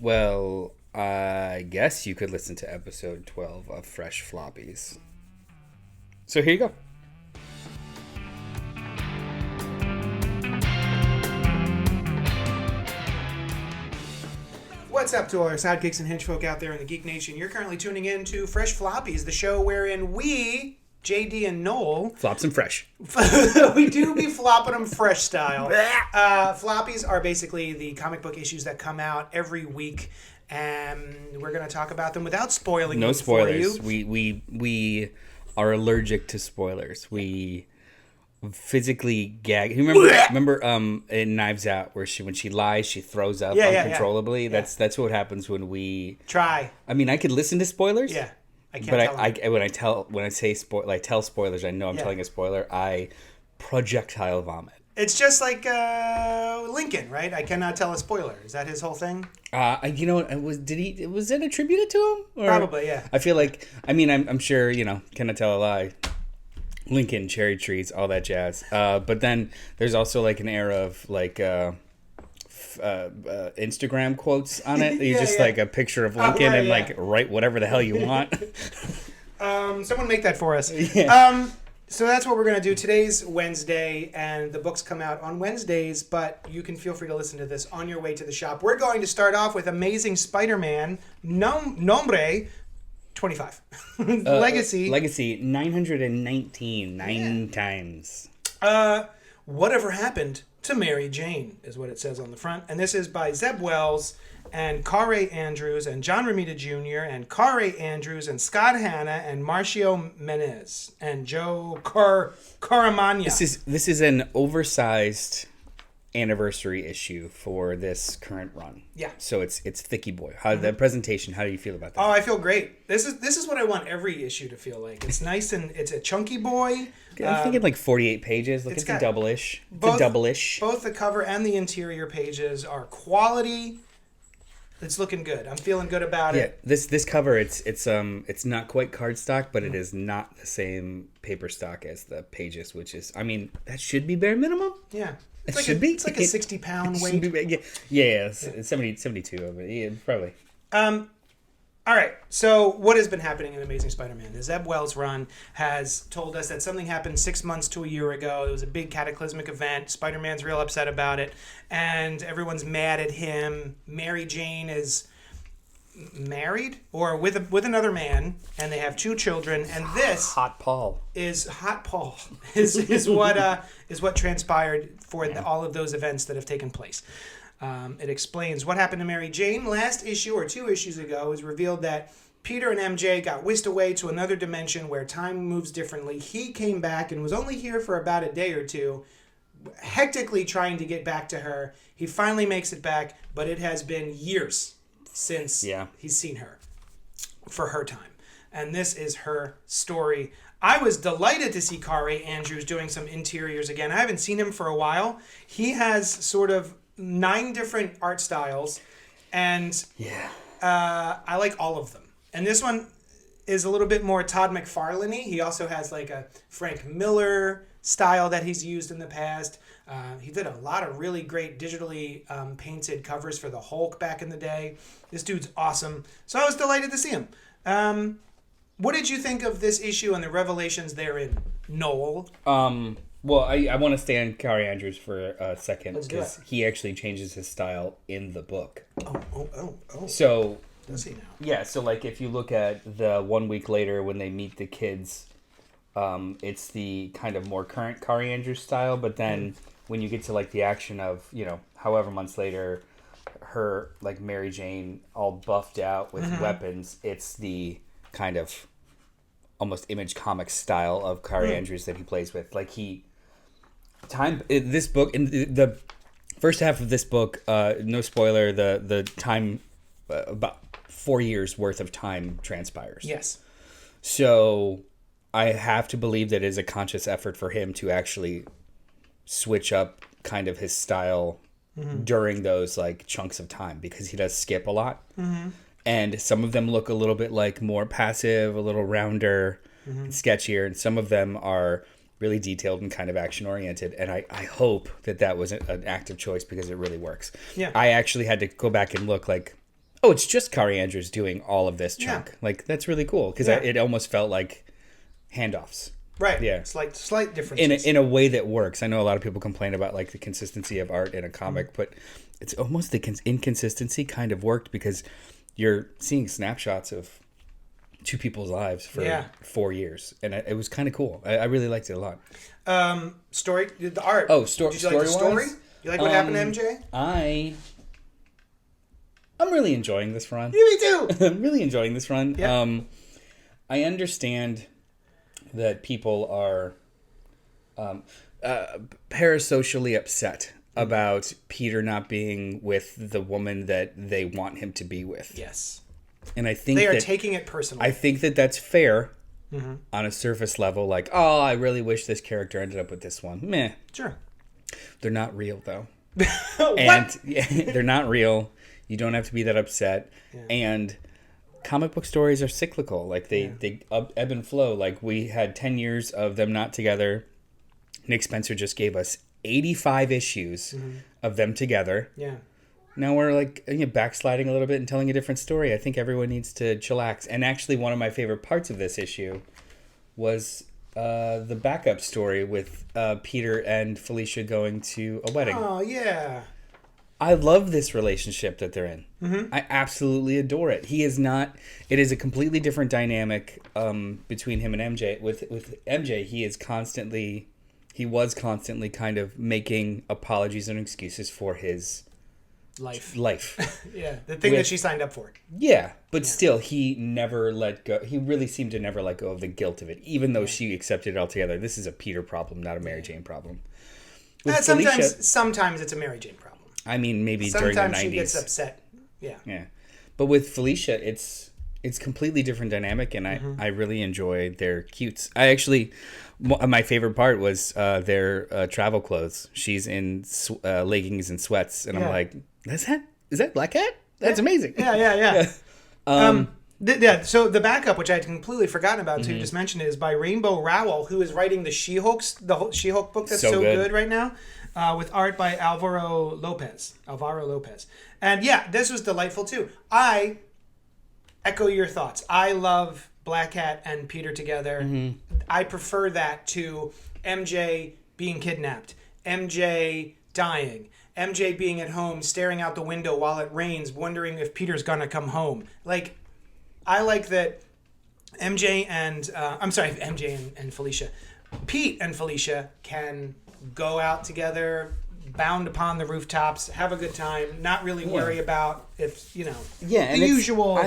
Well, I guess you could listen to episode 12 of Fresh Floppies. So here you go. What's up to all our sidekicks and henchfolk out there in the Geek Nation? You're currently tuning in to Fresh Floppies, the show wherein we, JD and Noel... Flops and fresh. we do be flopping them fresh style. Floppies are basically the comic book issues that come out every week, and we're going to talk about them without spoiling them for you. No spoilers. We are allergic to spoilers. We physically gag. You remember in Knives Out where when she lies, she throws up uncontrollably. Yeah. That's what happens when we try. I mean, I could listen to spoilers. Yeah, I can't. But when I tell spoilers, I know I'm telling a spoiler. I projectile vomit. It's just like Lincoln, right? I cannot tell a spoiler. Is that his whole thing? You know, was it attributed to him? Or, probably, yeah. I feel like, I mean, I'm sure, you know, cannot tell a lie. Lincoln, cherry trees, all that jazz. But then there's also like an era of like Instagram quotes on it. You like a picture of Lincoln and like write whatever the hell you want. Someone make that for us. Yeah. So that's what we're going to do. Today's Wednesday, and the books come out on Wednesdays, but you can feel free to listen to this on your way to the shop. We're going to start off with Amazing Spider-Man, Nombre 25. Legacy 919, nine times. Whatever Happened to Mary Jane is what it says on the front. And this is by Zeb Wells and Kare Andrews and John Romita Jr. and Kare Andrews and Scott Hanna and Marcio Menez and Joe Caramagna. This is an oversized anniversary issue for this current run. Yeah. So it's thicky boy. The presentation, how do you feel about that? Oh, I feel great. This is what I want every issue to feel like. It's nice and it's a chunky boy. I'm thinking like 48 pages. Look, it's a double-ish. It's a double-ish. Both the cover and the interior pages are quality. It's looking good. I'm feeling good about it. Yeah, this cover it's not quite cardstock, but it is not the same paper stock as the pages, which is, I mean, that should be bare minimum. Yeah. It should be. It's like a 60-pound weight. It's 72 of it. Yeah, probably. All right. So what has been happening in Amazing Spider-Man? The Zeb Wells run has told us that something happened 6 months to a year ago. It was a big cataclysmic event. Spider-Man's real upset about it, and everyone's mad at him. Mary Jane is married or with another man, and they have 2 children. And this Hot Paul is what transpired for all of those events that have taken place. It explains what happened to Mary Jane. Last issue or 2 issues ago, it was revealed that Peter and MJ got whisked away to another dimension where time moves differently. He came back and was only here for about a day or 2, hectically trying to get back to her. He finally makes it back, but it has been years since he's seen her for her time. And this is her story. I was delighted to see Kare Andrews doing some interiors again. I haven't seen him for a while. He has sort of 9 different art styles, and I like all of them. And this one is a little bit more Todd McFarlane-y. He also has like a Frank Miller style that he's used in the past. He did a lot of really great digitally painted covers for the Hulk back in the day. This dude's awesome. So I was delighted to see him. What did you think of this issue and the revelations therein, Noel? Well, I want to stay on Kare Andrews for a second because he actually changes his style in the book. Oh. So does he now? Yeah. So like if you look at the 1 week later when they meet the kids, it's the kind of more current Kare Andrews style. But then when you get to like the action of however months later, her like Mary Jane all buffed out with weapons, it's the kind of almost Image Comics style of Kare Andrews that he plays with. Like this book in the first half of this book, no spoiler, the time about 4 years worth of time transpires. Yes. So I have to believe that it is a conscious effort for him to actually switch up kind of his style during those like chunks of time, because he does skip a lot. And some of them look a little bit like more passive, a little rounder, sketchier, and some of them are really detailed and kind of action oriented. And I hope that was an active choice, because it really works. Yeah. I actually had to go back and look, like, oh, it's just Kari Andrews doing all of this chunk. Yeah. Like, that's really cool because it almost felt like handoffs. Right. Yeah. Slight differences. In a way that works. I know a lot of people complain about like the consistency of art in a comic, but it's almost the inconsistency kind of worked because you're seeing snapshots of two people's lives for 4 years, and it was kind of cool. I really liked it a lot. Story, the art. Oh, Did you like the story? You like what happened to MJ? I'm really enjoying this run. Me too. I'm really enjoying this run. Yeah. I understand that people are parasocially upset about Peter not being with the woman that they want him to be with. Yes. And I think they are taking it personally. I think that that's fair on a surface level. Like, oh, I really wish this character ended up with this one. Meh. Sure. They're not real, though. What? And they're not real. You don't have to be that upset. Yeah. And comic book stories are cyclical. Like, they ebb and flow. Like, we had 10 years of them not together. Nick Spencer just gave us 85 issues of them together. Yeah. Now we're like backsliding a little bit and telling a different story. I think everyone needs to chillax. And actually, one of my favorite parts of this issue was the backup story with Peter and Felicia going to a wedding. Oh, yeah. I love this relationship that they're in. I absolutely adore it. He is not. It is a completely different dynamic between him and MJ. With MJ, he was constantly kind of making apologies and excuses for his life. Yeah, the thing that she signed up for. Yeah, but still, he never let go. He really seemed to never let go of the guilt of it, even though she accepted it altogether. This is a Peter problem, not a Mary Jane problem. With Sometimes it's a Mary Jane problem. I mean, maybe during the 90s. Sometimes she gets upset. Yeah. Yeah. But with Felicia, it's completely different dynamic, and I really enjoy their cutes. I actually, my favorite part was their travel clothes. She's in leggings and sweats, and I'm like, is that Black Cat? That's amazing. Yeah. So the backup, which I had completely forgotten about until you just mentioned it, is by Rainbow Rowell, who is writing the She-Hulk book that's so good right now, with art by Alvaro Lopez. And yeah, this was delightful too. I echo your thoughts. I love Black Cat and Peter together. I prefer that to MJ being kidnapped, MJ dying, MJ being at home staring out the window while it rains, wondering if Peter's gonna come home. Like, I like that MJ and Felicia, Pete and Felicia can go out together, bound upon the rooftops, have a good time, not really worry about if the usual.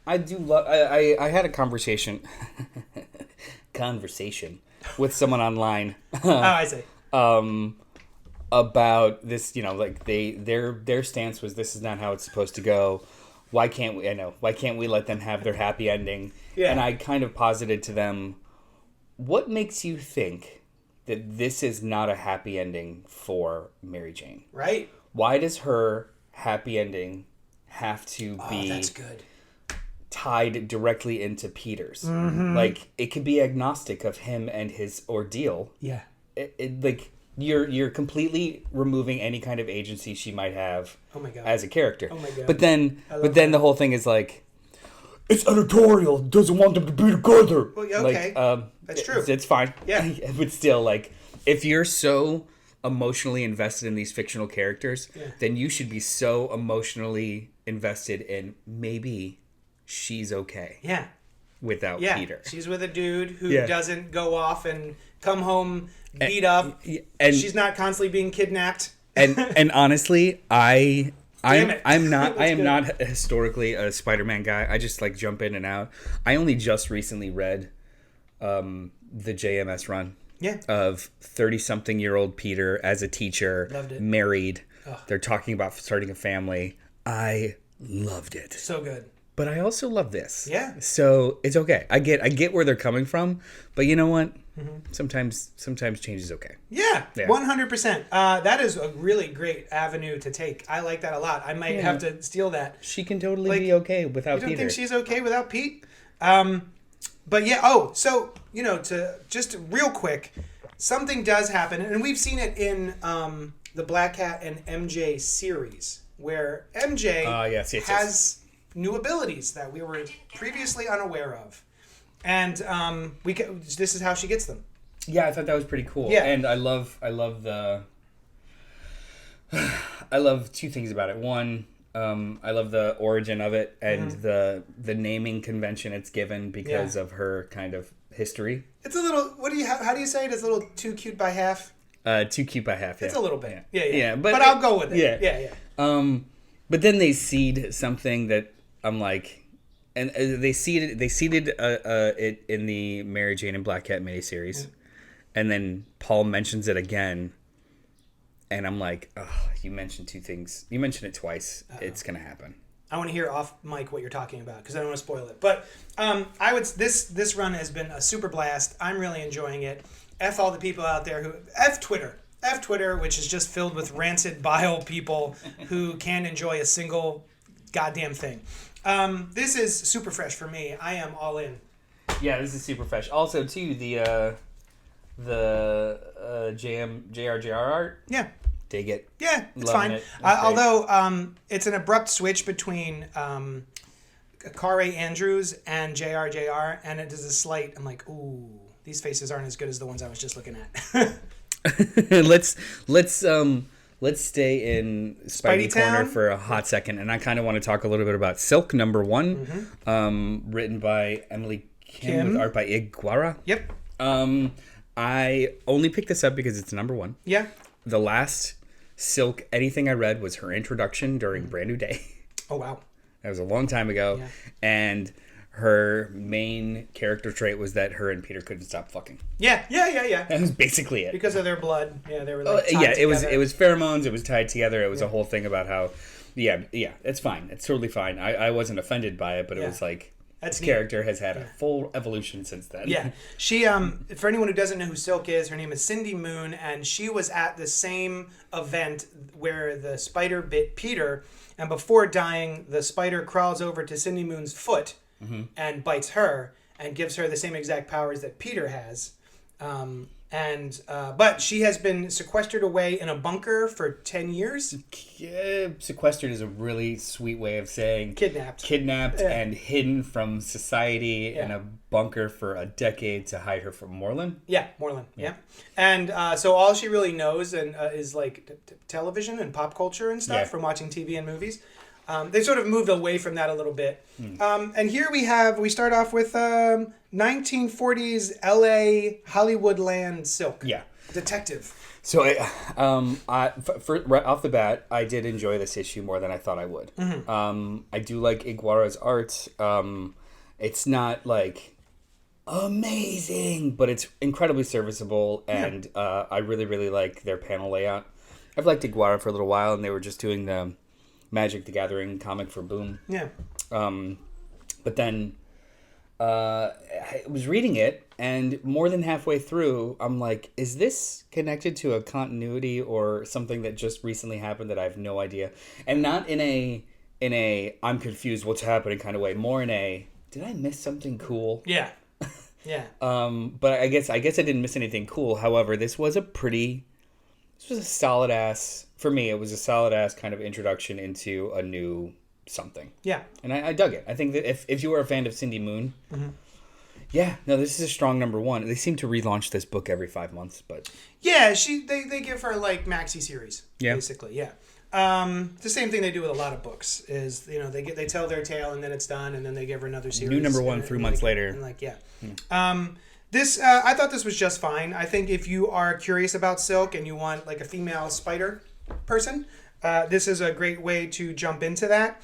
I do love. I had a conversation with someone online. I see. About this, like their stance was, this is not how it's supposed to go. Why can't we let them have their happy ending? Yeah. And I kind of posited to them, what makes you think that this is not a happy ending for Mary Jane? Right. Why does her happy ending have to be that's good. tied directly into Peter's? Like, it could be agnostic of him and his ordeal. Yeah. Like, you're completely removing any kind of agency she might have as a character. Oh my God. But then the whole thing is like, it's editorial, doesn't want them to be together. Well, okay. That's true. It's fine. Yeah. But still, like, if you're so emotionally invested in these fictional characters, then you should be so emotionally invested in maybe she's okay. Yeah. Without Peter. She's with a dude who doesn't go off and come home beat up, and she's not constantly being kidnapped. And honestly, I am not historically a Spider-Man guy. I just like jump in and out. I only just recently read the JMS run of 30-something-year-old Peter as a teacher, married. Ugh. They're talking about starting a family. I loved it. So good. But I also love this. Yeah. So it's okay. I get where they're coming from, but you know what? Sometimes change is okay. Yeah. 100%. That is a really great avenue to take. I like that a lot. I might have to steal that. She can totally be okay without Peter. You don't think she's okay without Pete? But yeah. So to just real quick, something does happen, and we've seen it in the Black Cat and MJ series, where MJ has new abilities that we were previously unaware of. And this is how she gets them. Yeah, I thought that was pretty cool. Yeah. And I love I love two things about it. One, I love the origin of it and the naming convention it's given because of her kind of history. It's a little. How do you say it? It's a little too cute by half. Too cute by half. Yeah. It's a little bit. Yeah. But I'll go with it. Yeah. But then they seed something that I'm like, and they seeded it in the Mary Jane and Black Cat miniseries, and then Paul mentions it again. And I'm like, oh, you mentioned two things. You mentioned it twice. It's gonna happen. I want to hear off mic what you're talking about because I don't want to spoil it. But this run has been a super blast. I'm really enjoying it. F all the people out there who F Twitter, which is just filled with rancid bile people who can't enjoy a single goddamn thing. This is super fresh for me. I am all in. Yeah, this is super fresh. Also, too, the JRJR art. Yeah. Dig it. Yeah, it's Loving fine. it. Although it's an abrupt switch between Kare Andrews and JRJR, and it is a slight. I'm like, ooh, these faces aren't as good as the ones I was just looking at. let's stay in Spidey Corner for a hot second, and I kind of want to talk a little bit about Silk #1, written by Emily Kim, with art by Iguara. Yep. I only picked this up because it's #1. Yeah. The last Silk anything I read was her introduction during Brand New Day. Oh, wow. That was a long time ago. Yeah. And her main character trait was that her and Peter couldn't stop fucking. Yeah. That was basically it. Because of their blood. Yeah, they were like tied it was together. pheromones, it was tied together. It was a whole thing about how it's fine. It's totally fine. I wasn't offended by it, but it was like this character has had a full evolution since then. Yeah. She for anyone who doesn't know who Silk is, her name is Cindy Moon, and she was at the same event where the spider bit Peter, and before dying, the spider crawls over to Cindy Moon's foot and bites her and gives her the same exact powers that Peter has. But she has been sequestered away in a bunker for 10 years. Sequestered is a really sweet way of saying Kidnapped and hidden from society in a bunker for a decade to hide her from Moreland. Yeah, Moreland. Yeah. And so all she really knows is like television and pop culture and stuff from watching TV and movies. They sort of moved away from that a little bit. And here we start off with 1940s LA Hollywoodland Silk. Yeah. Detective. So, right off the bat, I did enjoy this issue more than I thought I would. I do like Iguara's art. It's not like amazing, but it's incredibly serviceable, and I really, really like their panel layout. I've liked Iguara for a little while, and they were just doing the Magic the Gathering comic for Boom. Yeah. But then I was reading it, and more than halfway through, I'm like, is this connected to a continuity or something that just recently happened that I have no idea? And not in a I'm confused what's happening kind of way. More in a, did I miss something cool? Yeah. Yeah. But I guess I didn't miss anything cool. However, this was a solid ass, for me, it was a solid ass kind of introduction into a new something. Yeah. And I dug it. I think that if you were a fan of Cindy Moon, this is a strong #1. They seem to relaunch this book every 5 months, but yeah, they give her like maxi series, basically. Yeah. The same thing they do with a lot of books is, they tell their tale and then it's done, and then they give her another series. New #1 3 months later. And this I thought this was just fine. I think if you are curious about Silk and you want like a female spider person, this is a great way to jump into that.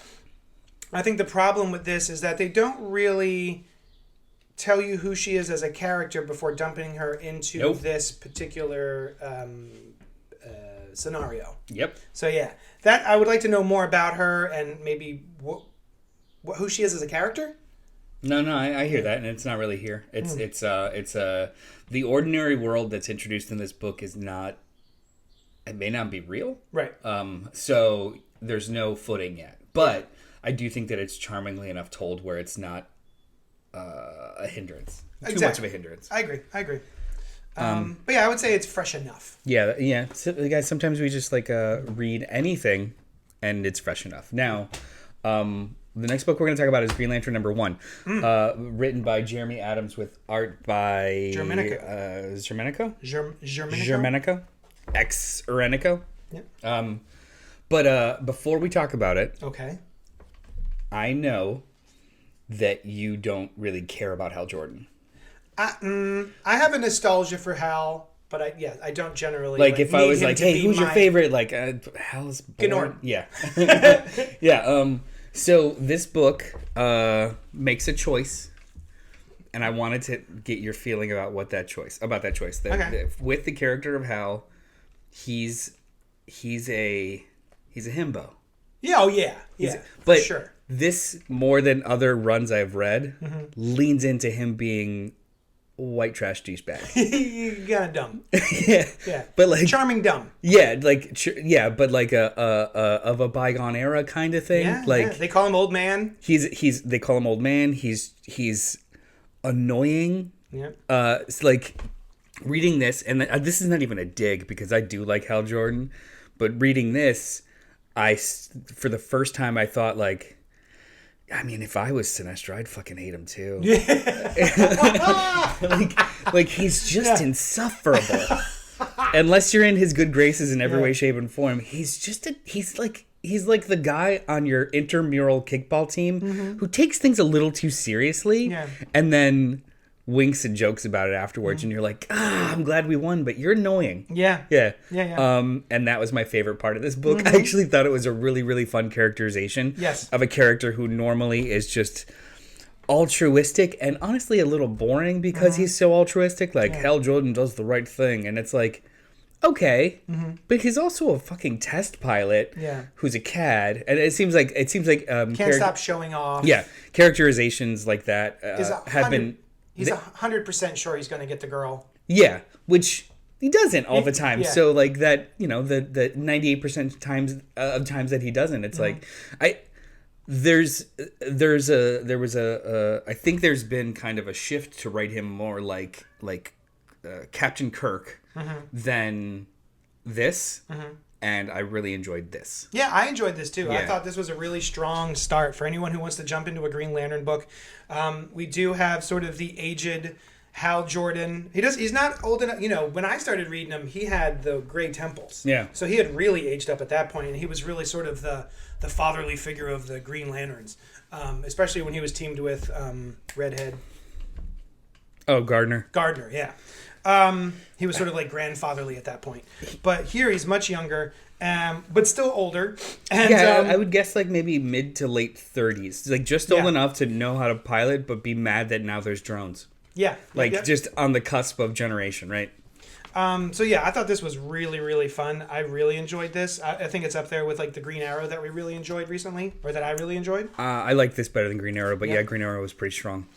I think the problem with this is that they don't really tell you who she is as a character before dumping her into this particular scenario. Yep. So that I would like to know more about her and maybe who she is as a character. No, I hear that, and it's not really here. It's the ordinary world that's introduced in this book is not. It may not be real, right? So there's no footing yet, but I do think that it's charmingly enough told where it's not a hindrance, too much of a hindrance. I agree. But I would say it's fresh enough. Yeah. So, guys, sometimes we just read anything, and it's fresh enough. Now, The next book we're going to talk about is Green Lantern #1, written by Jeremy Adams with art by Germanico. Germanico. Ex Erenico. Yeah. But before we talk about it, okay, I know that you don't really care about Hal Jordan. I have a nostalgia for Hal, but I don't generally like if I was like, hey, who's your favorite? Like Hal's Gnort. Yeah. Yeah. So this book makes a choice, and I wanted to get your feeling about that choice. With the character of Hal, he's a himbo. Yeah. Oh yeah. Yeah. But sure. This, more than other runs I've read, leans into him being white trash douchebag. You got a dumb. Yeah. But like charming dumb. Yeah, but like a of a bygone era kind of thing. Yeah, like they call him old man. They call him old man. He's annoying. Yeah. It's like reading this, and this is not even a dig because I do like Hal Jordan, but reading this, for the first time I thought like, I mean, if I was Sinestro, I'd fucking hate him too. like he's just insufferable. Unless you're in his good graces in every way, shape, and form, he's like the guy on your intramural kickball team who takes things a little too seriously, and then winks and jokes about it afterwards, and you're like, I'm glad we won, but you're annoying. Yeah. And that was my favorite part of this book. I actually thought it was a really, really fun characterization of a character who normally is just altruistic and honestly a little boring because he's so altruistic. Like Hal Jordan does the right thing, and it's like, okay, but he's also a fucking test pilot who's a cad, and it seems like can't stop showing off. Yeah, characterizations like that have been. He's 100% sure he's going to get the girl. Yeah, which he doesn't all the time. Yeah. So like that, the 98% times that he doesn't, it's like I think there's been kind of a shift to write him more like Captain Kirk than this. And I really enjoyed this. Yeah, I enjoyed this too. Yeah. I thought this was a really strong start for anyone who wants to jump into a Green Lantern book. We do have sort of the aged Hal Jordan. He's not old enough. When I started reading him, he had the gray temples. Yeah. So he had really aged up at that point, and he was really sort of the fatherly figure of the Green Lanterns, especially when he was teamed with Redhead. Oh, Gardner. Gardner, yeah. He was sort of like grandfatherly at that point. But here he's much younger, but still older. And, I would guess like maybe mid to late 30s. Like just old enough to know how to pilot, but be mad that now there's drones. Yeah. Just on the cusp of generation, right? So yeah, I thought this was really, really fun. I really enjoyed this. I think it's up there with like the Green Arrow that we really enjoyed recently, or that I really enjoyed. I like this better than Green Arrow, but Green Arrow was pretty strong.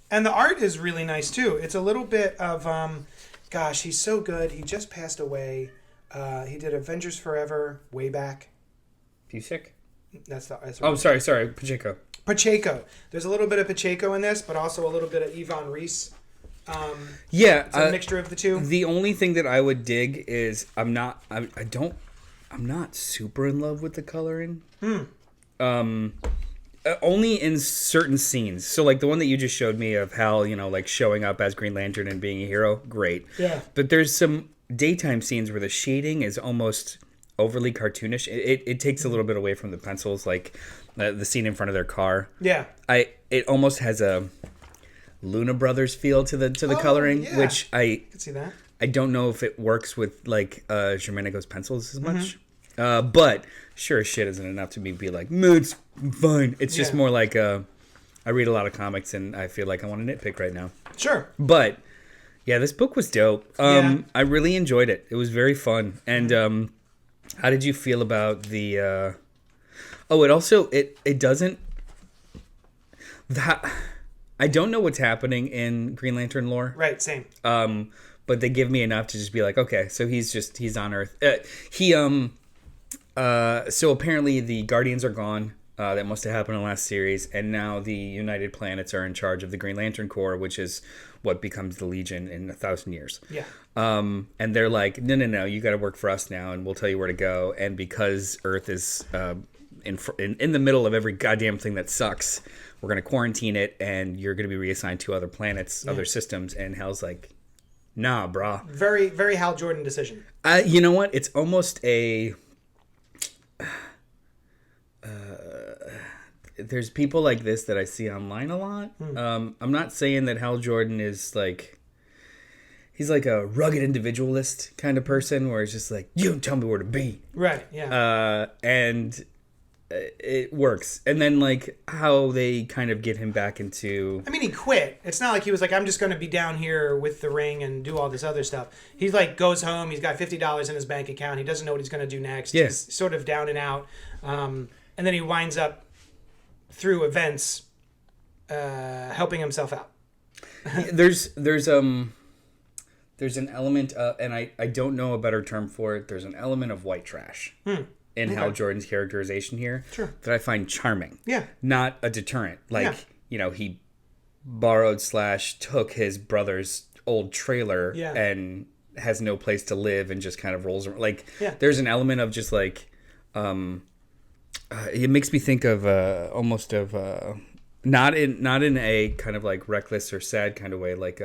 And the art is really nice too. It's a little bit of, gosh, he's so good. He just passed away. He did Avengers Forever way back. Busiek? That's sorry, Pacheco. Pacheco. There's a little bit of Pacheco in this, but also a little bit of Yvonne Reese. It's a mixture of the two. The only thing that I would dig is I'm not super in love with the coloring. Only in certain scenes. So like the one that you just showed me of Hal, like showing up as Green Lantern and being a hero, great. Yeah. But there's some daytime scenes where the shading is almost overly cartoonish. It takes a little bit away from the pencils, like the scene in front of their car. Yeah. It almost has a Luna Brothers feel to the coloring, which I can see that. I don't know if it works with like Germanico's pencils as much. But sure as shit isn't enough to me be like, it's fine. It's just more like I read a lot of comics and I feel like I want to nitpick right now. Sure. But yeah, this book was dope. I really enjoyed it. It was very fun. And how did you feel about the it doesn't that I don't know what's happening in Green Lantern lore. Right, same. But they give me enough to just be like, okay, so he's on Earth. So apparently the Guardians are gone. That must have happened in the last series. And now the United Planets are in charge of the Green Lantern Corps, which is what becomes the Legion in 1,000 years. Yeah. And they're like, no, you got to work for us now, and we'll tell you where to go. And because Earth is in the middle of every goddamn thing that sucks. We're going to quarantine it, and you're going to be reassigned to other planets, other systems. And Hal's like, nah, brah. Very, very Hal Jordan decision. You know what? It's almost a... there's people like this that I see online a lot. I'm not saying that Hal Jordan is like... He's like a rugged individualist kind of person where it's just like, you don't tell me where to be. Right, yeah. And it works. And then like how they kind of get him back into... I mean, he quit. It's not like he was like, I'm just going to be down here with the ring and do all this other stuff. He like goes home. He's got $50 in his bank account. He doesn't know what he's going to do next. Yeah. He's sort of down and out. And then he winds up through events helping himself out. There's an element of, and I don't know a better term for it. There's an element of white trash in Hal Jordan's characterization here that I find charming. Yeah. Not a deterrent. Like, he borrowed / took his brother's old trailer and has no place to live and just kind of rolls around. Like, there's an element of just like, it makes me think of almost of not in a kind of like reckless or sad kind of way, like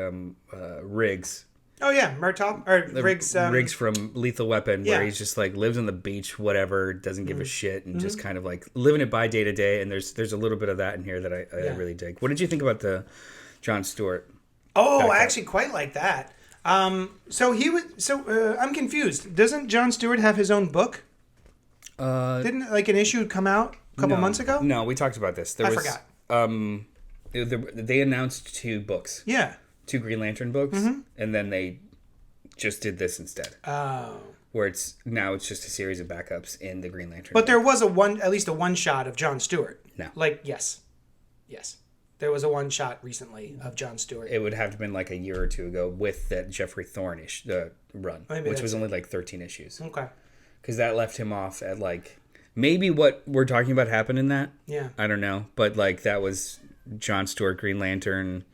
Riggs. Oh yeah, Murtaugh or Riggs. Riggs from Lethal Weapon, where he's just like lives on the beach, whatever, doesn't give a shit, and just kind of like living it by day to day. And there's a little bit of that in here that I really dig. What did you think about the Jon Stewart? Oh, I actually quite like that. So I'm confused. Doesn't Jon Stewart have his own book? Didn't like an issue come out a couple months ago? No, we talked about this. I forgot. They announced 2 books. Yeah. 2 Green Lantern books, and then they just did this instead. Oh. Where it's just a series of backups in the Green Lantern. But there was at least a one shot of Jon Stewart. No. Like yes. There was a one shot recently of Jon Stewart. It would have to been like a year or 2 ago with that Jeffrey Thorne-ish run, which was only like 13 issues. Okay. Because that left him off at like maybe what we're talking about happened in that. Yeah. I don't know, but like that was Jon Stewart Green Lantern.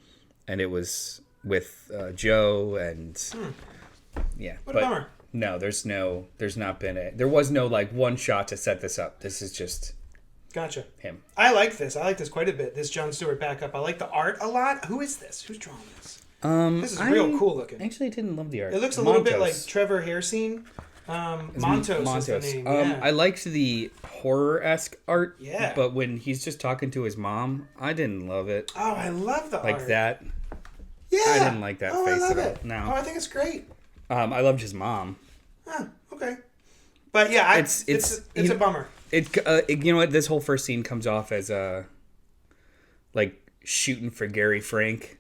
And it was with Joe and What a bummer. No, there was no like one shot to set this up. This is just Gotcha. him. I like this. I like this quite a bit. This Jon Stewart backup. I like the art a lot. Who is this? Who's drawing this? This is real cool looking. Actually didn't love the art. It looks a little bit like Trevor Hairsine. Montos is the name. I liked the horror-esque art. Yeah. But when he's just talking to his mom, I didn't love it. Oh, I love the art. Like that. Yeah. I didn't like that face I love at all. it. No. Oh, I think it's great. I loved his mom. Okay. But yeah, it's a bummer. You know what? This whole first scene comes off as like shooting for Gary Frank.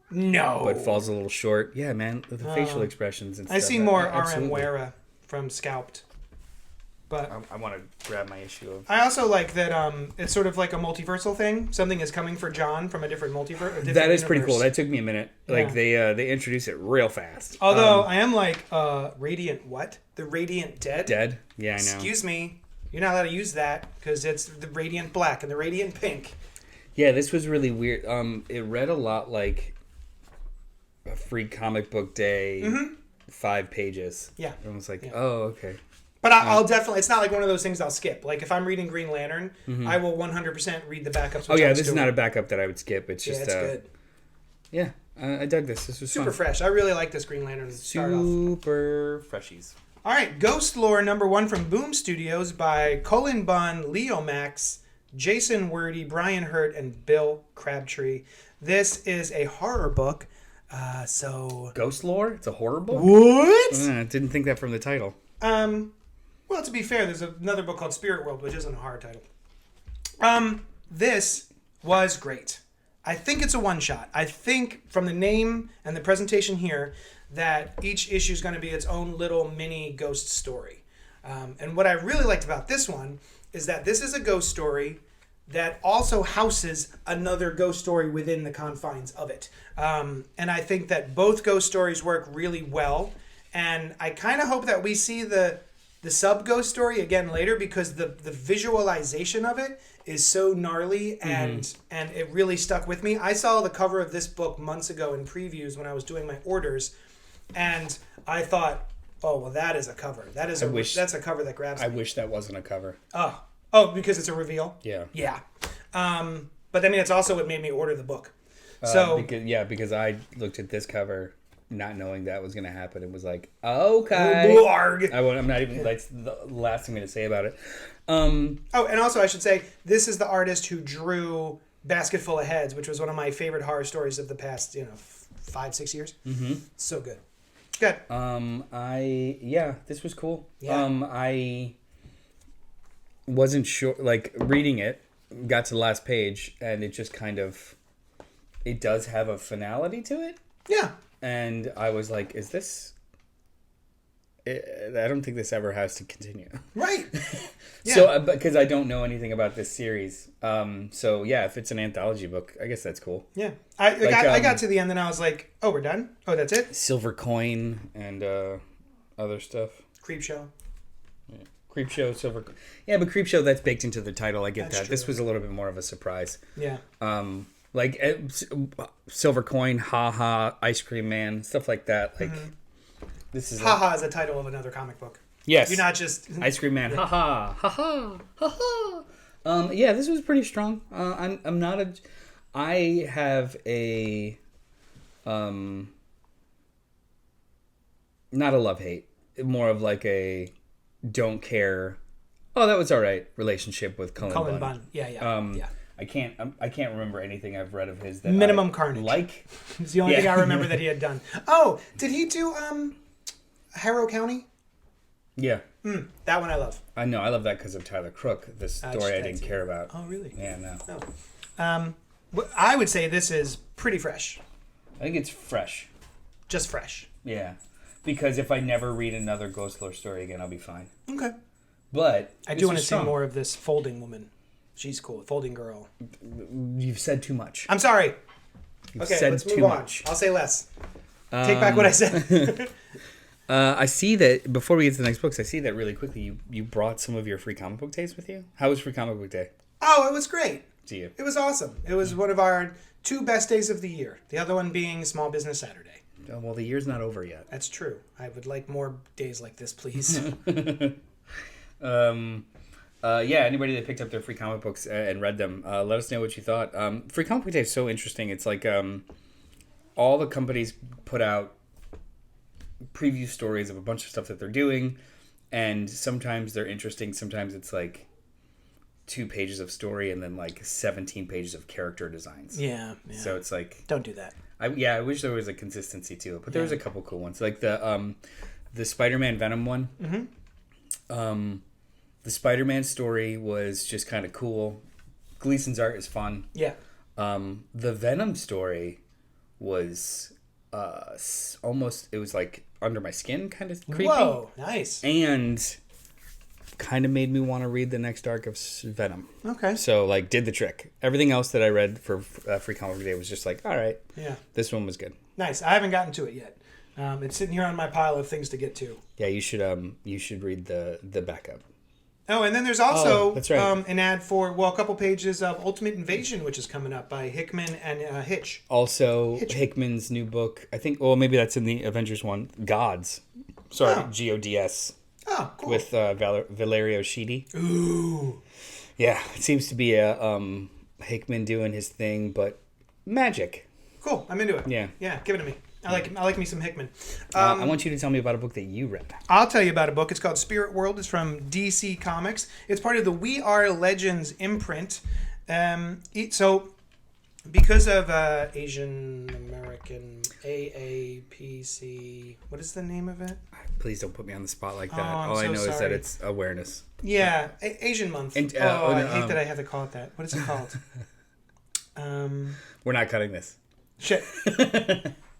No. But falls a little short. Yeah, man. The facial expressions and stuff. I see more R.M. Wera from Scalped. But I want to grab my issue of... I also like that it's sort of like a multiversal thing. Something is coming for John from a different multiverse. That is pretty cool. That took me a minute. Like, they introduce it real fast. Although, I am like, Radiant what? The Radiant Dead? Dead? Yeah, I know. Excuse me. You're not allowed to use that, because it's the Radiant Black and the Radiant Pink. Yeah, this was really weird. It read a lot like a free comic book day, 5 pages. Yeah. And I was like, oh, okay. But I'll definitely, it's not like one of those things I'll skip. Like if I'm reading Green Lantern, I will 100% read the backups. Oh yeah, this is not a backup that I would skip. It's just it's good. Yeah, I dug this. This was super fun. fresh. I really like this Green Lantern. Super freshies. All right, Ghostlore #1 from Boom Studios by Cullen Bunn, Leo Max, Jason Wordy, Brian Hurt, and Bill Crabtree. This is a horror book. Ghostlore? It's a horror book? What? Didn't think that from the title. Well, to be fair, there's another book called Spirit World, which isn't a horror title. This was great. I think it's a one-shot. I think from the name and the presentation here that each issue is going to be its own little mini ghost story. And what I really liked about this one is that this is a ghost story that also houses another ghost story within the confines of it. And I think that both ghost stories work really well. And I kind of hope that we see the sub-ghost story again later, because the visualization of it is so gnarly and it really stuck with me. I saw the cover of this book months ago in previews when I was doing my orders, and I thought, oh, well, that is a cover. That's a cover that grabs me. I wish that wasn't a cover. Oh, Oh, because it's a reveal? Yeah. Yeah. But I mean, it's also what made me order the book. So because I looked at this cover not knowing that was going to happen. It was like, okay. Blarg. I'm not even, that's the last thing I'm going to say about it. Oh, and also I should say, this is the artist who drew Basket Full of Heads, which was one of my favorite horror stories of the past, 5-6 years. Mm-hmm. So good. Good. This was cool. Yeah. I wasn't sure, like, reading it, got to the last page, and it just kind of, it does have a finality to it. Yeah. And I was like, is this... I don't think this ever has to continue. Right. Yeah. So, because I don't know anything about this series. So, yeah, if it's an anthology book, I guess that's cool. Yeah. I got to the end and I was like, oh, we're done? Oh, that's it? Silver Coin and other stuff. Creepshow. Yeah. Creepshow, Silver Coin. Yeah, but Creepshow, that's baked into the title. I get That's that. true. This was a little bit more of a surprise. Yeah. Like Silver Coin, haha, Ice Cream Man, stuff like that. Like this is Haha is the title of another comic book. Yes, You're not just Ice Cream Man, haha, haha, haha. Yeah, this was pretty strong. I'm not a. I have a not a love-hate, more of like a don't care. Oh, that was all right relationship with Cullen Bunn. Yeah. Yeah. I can't remember anything I've read of his that Minimum I Carnage. like. It's the only thing I remember that he had done. Oh, did he do Harrow County? Yeah. That one I love. I know. I love that because of Tyler Crook, the story I didn't care about. Oh, really? Yeah, no. Oh. I would say this is pretty fresh. I think it's fresh. Just fresh. Yeah. Because if I never read another Ghostlore story again, I'll be fine. Okay. But I do want to see more of this folding woman. She's cool. Folding girl. You've said too much. I'm sorry. You've said let's move too on. much. I'll say less. Take back what I said. I see that, before we get to the next books, I see that really quickly you brought some of your free comic book days with you. How was free comic book day Oh, it was great. to you? It was awesome. It was one of our 2 best days of the year. The other one being Small Business Saturday. Oh, well, the year's not over yet. That's true. I would like more days like this, please. Anybody that picked up their free comic books and read them, let us know what you thought. Free comic book day is so interesting. It's like all the companies put out preview stories of a bunch of stuff that they're doing, and sometimes they're interesting. Sometimes it's like 2 pages of story and then like 17 pages of character designs. Yeah. So it's like, Don't do that. I wish there was a consistency to it, but there was a couple cool ones, like the Spider-Man Venom one. Mm-hmm. The Spider-Man story was just kind of cool. Gleason's art is fun. Yeah. The Venom story was almost, it was like under my skin, kind of creepy. Whoa, nice. And kind of made me want to read the next arc of Venom. Okay. So, like, did the trick. Everything else that I read for Free Comic Book Day was just like, all right. Yeah. This one was good. Nice. I haven't gotten to it yet. It's sitting here on my pile of things to get to. Yeah, you should read the backup. Oh, and then there's also that's right. an ad for, a couple pages of Ultimate Invasion, which is coming up by Hickman and Hitch. Also, Hickman's new book, I think, maybe that's in the Avengers one, Gods. Sorry, Gods. Oh, cool. With Valerio Schiti. Ooh. Yeah, it seems to be a Hickman doing his thing, but magic. Cool, I'm into it. Yeah. Yeah, give it to me. I like me some Hickman. I want you to tell me about a book that you read. I'll tell you about a book. It's called Spirit World. It's from DC Comics. It's part of the We Are Legends imprint. So, because of Asian American AAPC, what is the name of it? Please don't put me on the spot like that. I'm All I so know is that sorry. it's awareness. Yeah, Asian Month. And, I hate that I have to call it that. What is it called? We're not cutting this. Shit.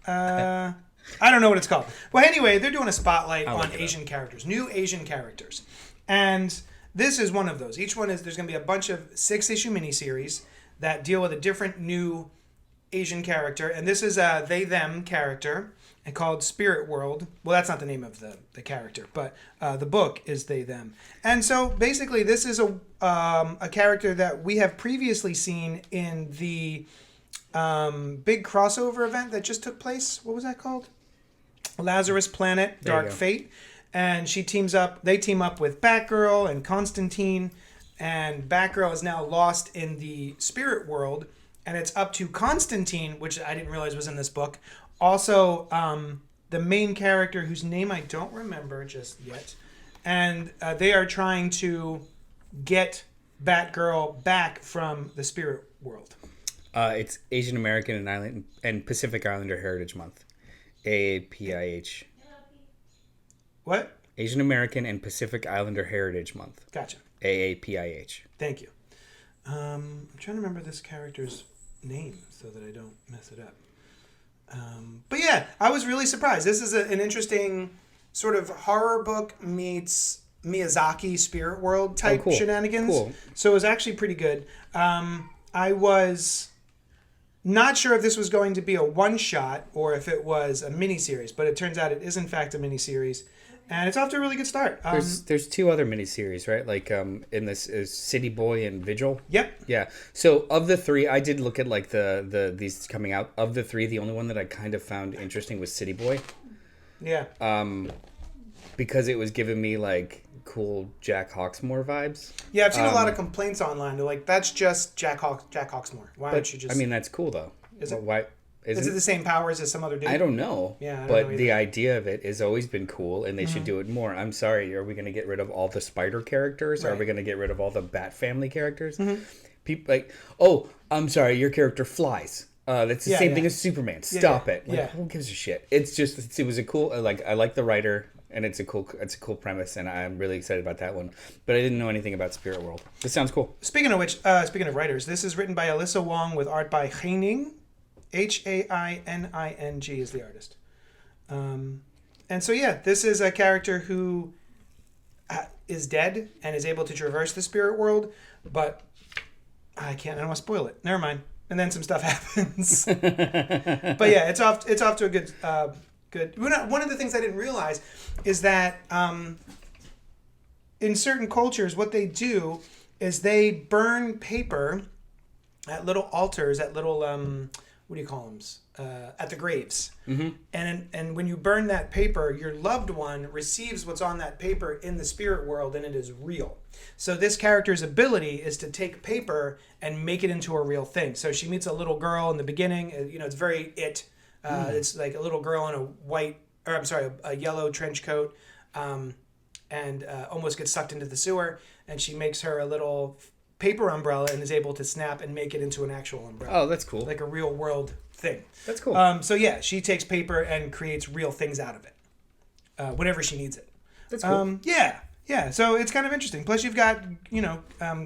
I don't know what it's called. Well, anyway, they're doing a spotlight on Asian characters, new Asian characters. And this is one of those. Each one there's going to be a bunch of 6-issue miniseries that deal with a different new Asian character. And this is a they-them character called Spirit World. Well, that's not the name of the character, but the book is they-them. And so basically this is a character that we have previously seen in the big crossover event that just took place. What was that called? Lazarus Planet, Dark Fate. And they team up with Batgirl and Constantine. and Batgirl is now lost in the spirit world, and it's up to Constantine, which I didn't realize was in this book. Also, the main character, whose name I don't remember just yet, and they are trying to get Batgirl back from the spirit world. It's Asian American and Pacific Islander Heritage Month. AAPIH. What? Asian American and Pacific Islander Heritage Month. Gotcha. AAPIH. Thank you. I'm trying to remember this character's name so that I don't mess it up. But yeah, I was really surprised. This is an interesting sort of horror book meets Miyazaki spirit world type shenanigans. Cool. So it was actually pretty good. I was not sure if this was going to be a one-shot or if it was a miniseries, but it turns out it is in fact a miniseries. And it's off to a really good start. There's two other miniseries, right? Like in this is City Boy and Vigil. Yep. Yeah. So of the three, I did look at like these coming out. Of the three, the only one that I kind of found interesting was City Boy. Yeah. Because it was giving me like cool Jack Hawksmoor vibes. Yeah, I've seen a lot of complaints online. They're like, "That's just Jack Hawksmoor. Why don't you just?" I mean, that's cool though. Is it? Why? Is it the same powers as some other dude? I don't know. Yeah, I don't but know the idea of it has always been cool, and they should do it more. I'm sorry, are we going to get rid of all the Spider characters? Right. Are we going to get rid of all the Bat Family characters? People like, oh, I'm sorry, your character flies. That's the same thing as Superman. Stop it. Like, who gives a shit? It's just, it was a cool. Like, I like the writer, and it's a cool premise, and I'm really excited about that one. But I didn't know anything about Spirit World. This sounds cool. Speaking of which, speaking of writers, this is written by Alyssa Wong with art by Haining. Haining is the artist. And so, yeah, this is a character who is dead and is able to traverse the spirit world, but I don't want to spoil it. Never mind. And then some stuff happens. But yeah, it's off to a good. One of the things I didn't realize is that in certain cultures, what they do is they burn paper at little altars, at little what do you call them? At the graves. Mm-hmm. And when you burn that paper, your loved one receives what's on that paper in the spirit world, and it is real. So this character's ability is to take paper and make it into a real thing. So she meets a little girl in the beginning. It's very It. It's like a little girl in a yellow trench coat, and almost gets sucked into the sewer. And she makes her a little paper umbrella and is able to snap and make it into an actual umbrella. Oh, that's cool. Like a real world thing. That's cool. So yeah, she takes paper and creates real things out of it, whenever she needs it. That's cool. Yeah. So it's kind of interesting. Plus, you've got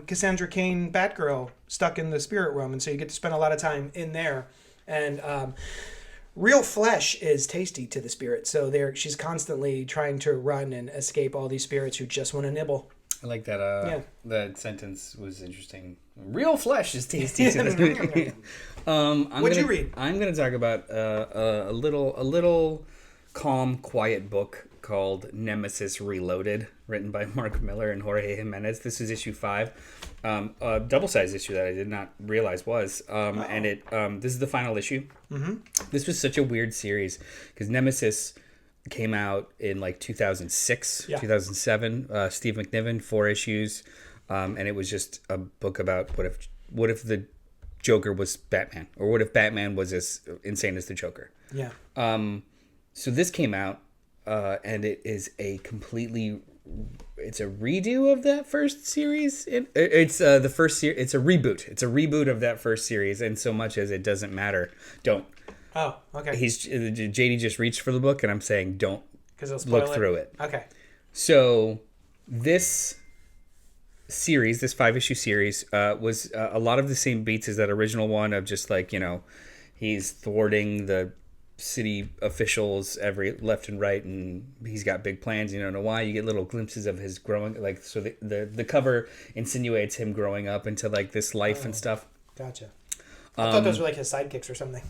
Cassandra Cain, Batgirl, stuck in the spirit realm, and so you get to spend a lot of time in there. And real flesh is tasty to the spirit, so she's constantly trying to run and escape all these spirits who just want to nibble. I like that. That sentence was interesting. Real flesh is tasty to the spirit. What'd you read? I'm going to talk about a little calm, quiet book called Nemesis Reloaded, written by Mark Miller and Jorge Jimenez. This is issue 5, a double-sized issue that I did not realize was, and this is the final issue. Mm-hmm. This was such a weird series because Nemesis came out in like 2006, 2007. Steve McNiven, 4 issues, and it was just a book about what if the Joker was Batman, or what if Batman was as insane as the Joker. Yeah. So this came out, and it is it's a redo of that first series. It's the first series. It's a reboot. It's a reboot of that first series, and so much as it doesn't matter. Don't. Oh, okay. JD just reached for the book, and I'm saying don't look through it. Okay. So this series, this 5-issue series, was a lot of the same beats as that original one of just like, he's thwarting the city officials every left and right, and he's got big plans. You don't know why. You get little glimpses of his growing, like, so the cover insinuates him growing up into like this life and stuff. Gotcha. I thought those were like his sidekicks or something.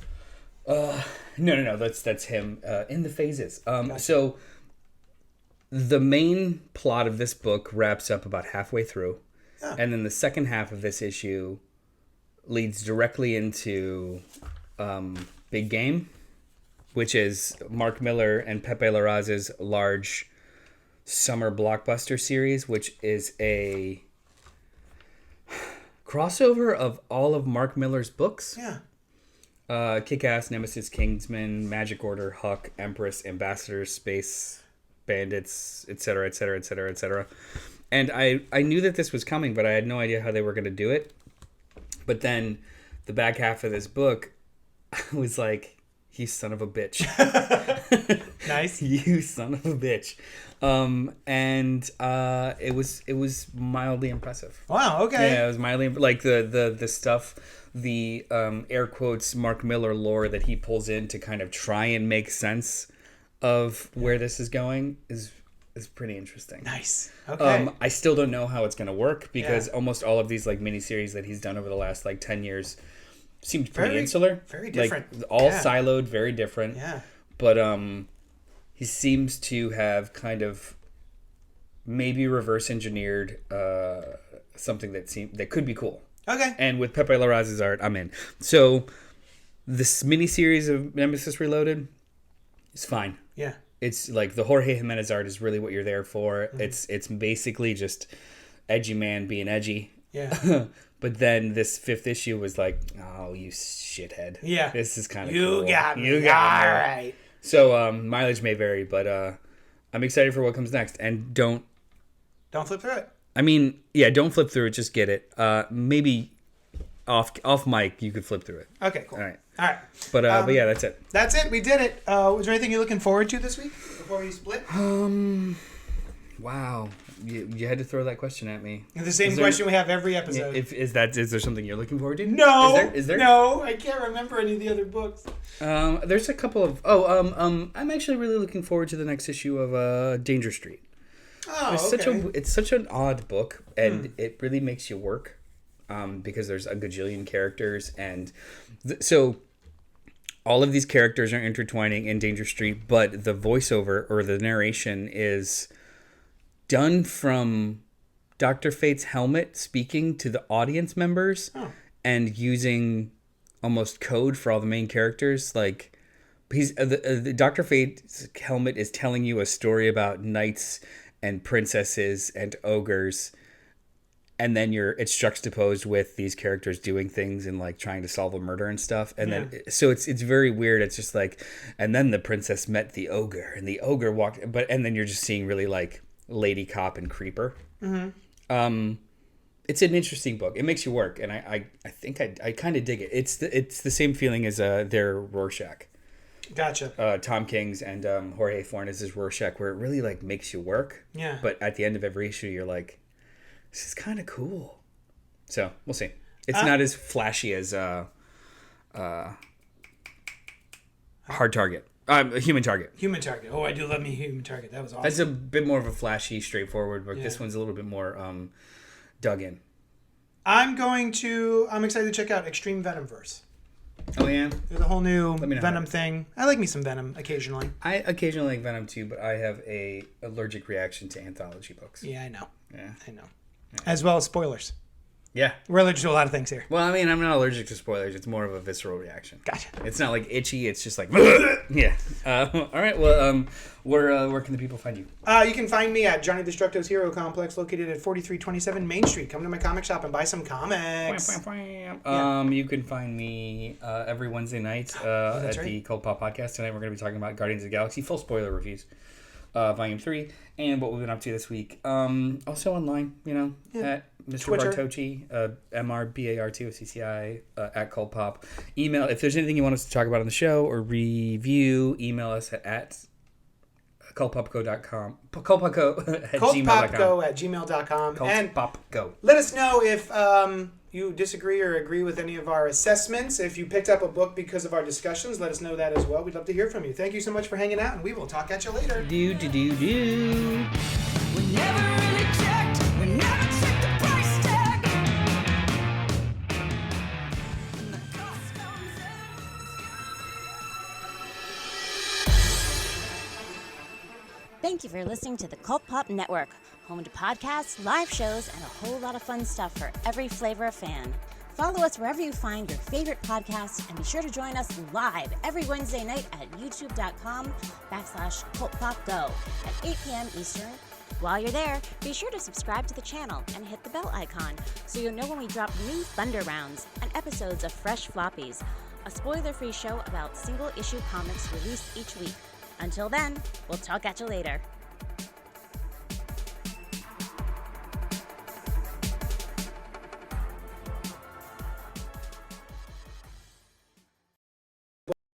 No. That's him in the phases. Gotcha. So the main plot of this book wraps up about halfway through, and then the second half of this issue leads directly into Big Game, which is Mark Miller and Pepe Larraz's large summer blockbuster series, which is crossover of all of Mark Millar's books. Yeah. Kick-Ass, Nemesis, Kingsman, Magic Order, Huck, Empress, Ambassadors, Space Bandits, etc., etc., etc., etc. And I knew that this was coming, but I had no idea how they were going to do it. But then the back half of this book was like, you son of a bitch. Nice. You son of a bitch. And it was mildly impressive. Wow, okay. Yeah, it was mildly like the stuff, the air quotes Mark Millar lore that he pulls in to kind of try and make sense of where this is going is pretty interesting. Nice. Okay. I still don't know how it's going to work because almost all of these like miniseries that he's done over the last like 10 years seemed pretty insular. Very different. Like all siloed, very different. Yeah. But he seems to have kind of maybe reverse engineered something that could be cool. Okay. And with Pepe Larraz's art, I'm in. So this miniseries of Nemesis Reloaded is fine. Yeah. It's like the Jorge Jimenez art is really what you're there for. Mm-hmm. It's basically just edgy man being edgy. Yeah. But then this 5th issue was like, oh, you shithead. Yeah. This is kind of You cool. got me. You got me. All right. So mileage may vary, but I'm excited for what comes next. And don't flip through it. I mean, yeah, don't flip through it. Just get it. Maybe off mic, you could flip through it. Okay, cool. All right. But yeah, that's it. That's it. We did it. Was there anything you're looking forward to this week before we split? Wow. You had to throw that question at me. The same question we have every episode. Is there something you're looking forward to? No. Is there? No, I can't remember any of the other books. There's a couple of. I'm actually really looking forward to the next issue of Danger Street. Oh, It's such an odd book, and it really makes you work, because there's a gajillion characters, and so all of these characters are intertwining in Danger Street, but the voiceover or the narration is done from Dr. Fate's helmet speaking to the audience members and using almost code for all the main characters. Like he's the Dr. Fate's helmet is telling you a story about knights and princesses and ogres, and then it's juxtaposed with these characters doing things and like trying to solve a murder and stuff. And then so it's very weird. It's just like, and then the princess met the ogre, and the ogre walked, and then you're just seeing really like Lady Cop and Creeper. Mm-hmm. It's an interesting book. It makes you work, and I think I kind of dig it. It's the same feeling as their Rorschach. Gotcha. Tom King's and Jorge Fornes' Rorschach, where it really like makes you work. Yeah. But at the end of every issue, you're like, this is kind of cool. So we'll see. It's not as flashy as Hard Target. Human Target. Human Target. Oh, I do love me Human Target. That was awesome. That's a bit more of a flashy, straightforward book. This one's a little bit more dug in. I'm excited to check out Extreme Venomverse. Oh, yeah? There's a whole new Venom thing. I like me some Venom occasionally. I occasionally like Venom too, but I have a allergic reaction to anthology books. Yeah, I know. Yeah. I know. Yeah. As well as spoilers. Yeah. We're allergic to a lot of things here. Well, I mean, I'm not allergic to spoilers. It's more of a visceral reaction. Gotcha. It's not like itchy. It's just like, yeah. All right. Well, where can the people find you? You can find me at Johnny Destructo's Hero Complex, located at 4327 Main Street. Come to my comic shop and buy some comics. You can find me every Wednesday night at the CultPop Podcast. Tonight we're going to be talking about Guardians of the Galaxy, full spoiler reviews, Volume 3, and what we've been up to this week. Also online, at Mr. Twitter. Bartocci, MRBAR2CCI, at CultPop. Email, if there's anything you want us to talk about on the show or review, email us at cultpopgo.com. Cultpopgo at gmail.com. Cultpopgo. Let us know if you disagree or agree with any of our assessments. If you picked up a book because of our discussions, let us know that as well. We'd love to hear from you. Thank you so much for hanging out, and we will talk at you later. Do. We never really checked. We never checked the price tag. And the cost comes in. Thank you for listening to the Cult Pop Network, home to podcasts, live shows, and a whole lot of fun stuff for every flavor of fan. Follow us wherever you find your favorite podcasts, and be sure to join us live every Wednesday night at youtube.com/cultpopgo at 8 p.m. Eastern, While you're there, be sure to subscribe to the channel and hit the bell icon so you'll know when we drop new Thunder Rounds and episodes of Fresh Floppies, a spoiler-free show about single-issue comics released each week. Until then, we'll talk at you later.